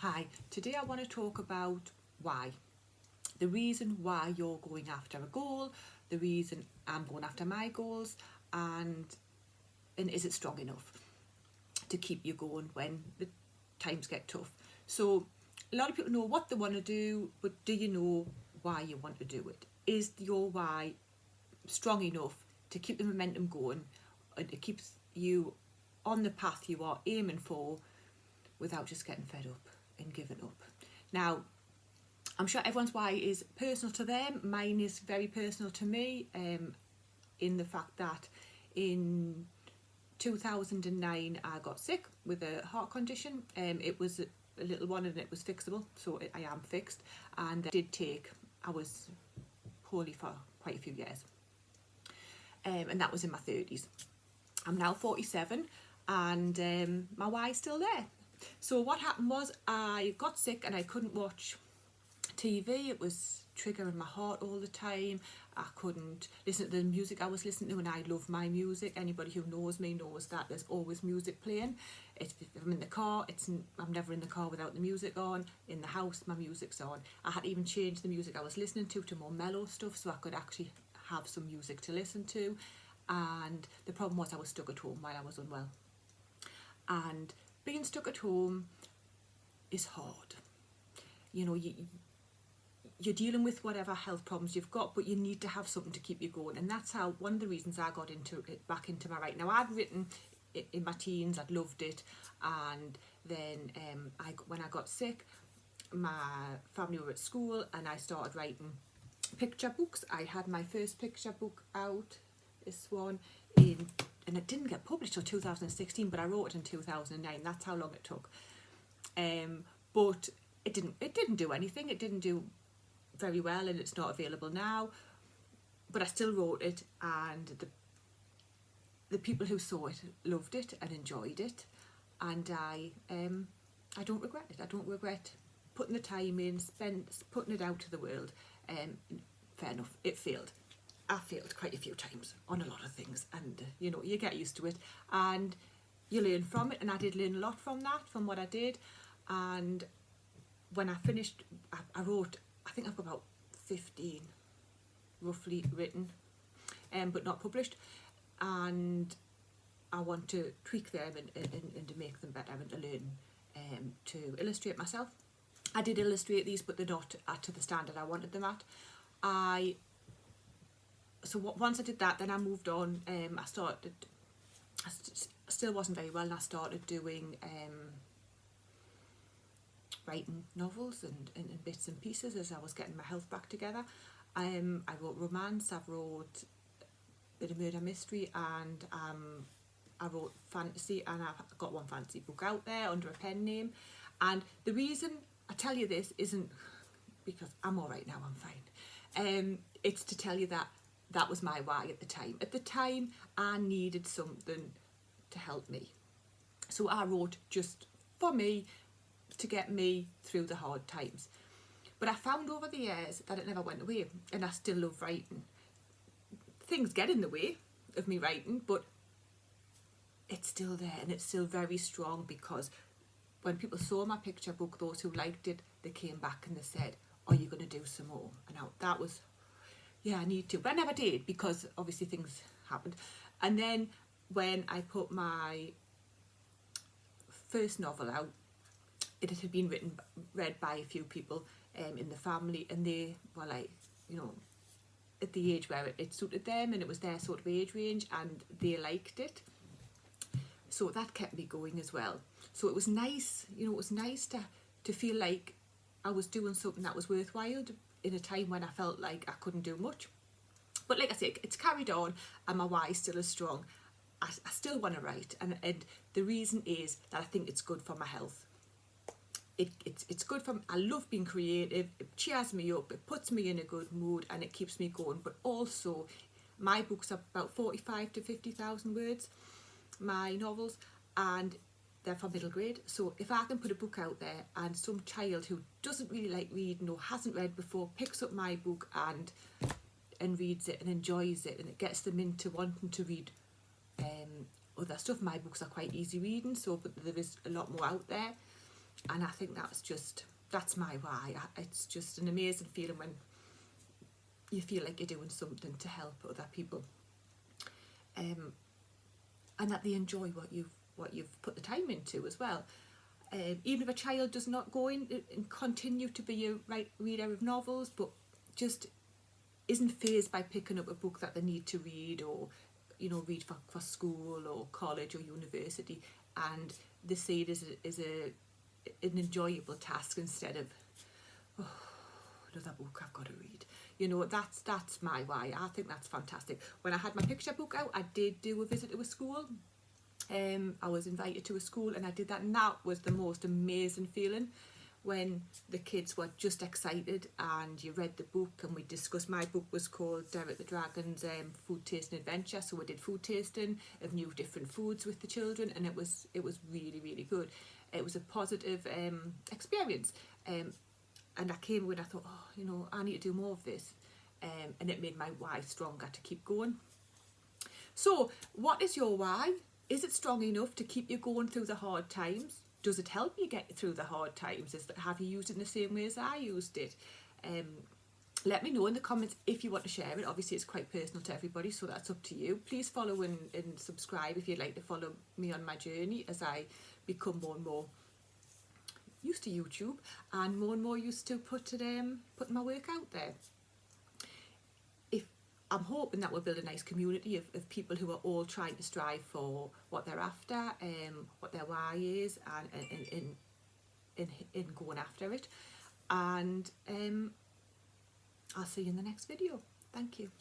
Hi, today I want to talk about why. The reason why you're going after a goal, the reason I'm going after my goals, and is it strong enough to keep you going when the times get tough? So a lot of people know what they want to do, but do you know why you want to do it? Is your why strong enough to keep the momentum going and it keeps you on the path you are aiming for without just getting fed up and giving up? Now, I'm sure everyone's why is personal to them. Mine is very personal to me, in the fact that in 2009 I got sick with a heart condition. It was a little one and it was fixable, so I am fixed. And it did take, I was poorly for quite a few years, and that was in my 30s. I'm now 47 and my why is still there. So what happened was I got sick and I couldn't watch TV. It was triggering my heart all the time. I couldn't listen to the music I was listening to, and I love my music. Anybody who knows me knows that there's always music playing. If I'm in the car, I'm never in the car without the music on. In the house, my music's on. I had to even changed the music I was listening to more mellow stuff so I could actually have some music to listen to. And the problem was I was stuck at home while I was unwell. And being stuck at home is hard. You know, you're dealing with whatever health problems you've got, but you need to have something to keep you going. And that's how, one of the reasons I got into it, back into my writing. Now, I'd written in my teens, I'd loved it. And then when I got sick, my family were at school and I started writing picture books. I had my first picture book out, this one, and it didn't get published till 2016, but I wrote it in 2009. That's how long it took. But it didn't do anything. It didn't do very well, and it's not available now, but I still wrote it, and the people who saw it loved it and enjoyed it, and I don't regret it. I don't regret putting the time in, putting it out to the world. Fair enough, it failed. I failed quite a few times on a lot of things, and you know, you get used to it and you learn from it, and I did learn a lot from that, from what I did. And when I finished, I wrote, I think I've got about 15 roughly written, but not published, and I want to tweak them and to make them better and to learn to illustrate myself. I did illustrate these, but they're not to the standard I wanted them at. Once I did that, then I moved on. I still wasn't very well, and I started doing writing novels and bits and pieces as I was getting my health back together. I wrote romance, I wrote a bit of murder mystery, and I wrote fantasy, and I've got one fantasy book out there under a pen name. And the reason I tell you this isn't because I'm all right now, I'm fine. It's to tell you that was my why at the time. At the time, I needed something to help me. So I wrote just for me, to get me through the hard times. But I found over the years that it never went away, and I still love writing. Things get in the way of me writing, but it's still there, and it's still very strong, because when people saw my picture book, those who liked it, they came back and they said, are you going to do some more? And that was, yeah, I need to. But I never did, because obviously things happened. And then when I put my first novel out, it had been read by a few people in the family, and they were like, you know, at the age where it suited them, and it was their sort of age range, and they liked it. So that kept me going as well. So it was nice, you know, it was nice to feel like I was doing something that was worthwhile in a time when I felt like I couldn't do much. But like I say, it's carried on, and my why still is strong. I still want to write, and the reason is that I think it's good for my health. It's good for me. I love being creative. It cheers me up, it puts me in a good mood, and it keeps me going. But also, my books are about 45 to 50,000 words, my novels, and they're for middle grade. So if I can put a book out there, and some child who doesn't really like reading or hasn't read before picks up my book and reads it and enjoys it, and it gets them into wanting to read other stuff. My books are quite easy reading, but there is a lot more out there. And I think that's my why. It's just an amazing feeling when you feel like you're doing something to help other people, and that they enjoy what you've put the time into as well. Even if a child does not go in and continue to be a reader of novels, but just isn't fazed by picking up a book that they need to read, or read for school or college or university, and they see it as an enjoyable task instead of, oh, another book I've got to read. That's my why. I think that's fantastic. When I had my picture book out, I did do a visit to a school. I was invited to a school and I did that, and that was the most amazing feeling when the kids were just excited and you read the book and we discussed. My book was called Derek the Dragon's Food Tasting Adventure, so we did food tasting of new different foods with the children, and it was really, really good. It was a positive experience, and I came away and I thought, I need to do more of this, and it made my why stronger to keep going. So what is your why? Is it strong enough to keep you going through the hard times? Does it help you get through the hard times? Have you used it in the same way as I used it? Let me know in the comments if you want to share it. Obviously, it's quite personal to everybody, so that's up to you. Please follow and subscribe if you'd like to follow me on my journey as I become more and more used to YouTube and more used to putting my work out there. I'm hoping that we'll build a nice community of people who are all trying to strive for what they're after, what their why is, and in going after it. And I'll see you in the next video. Thank you.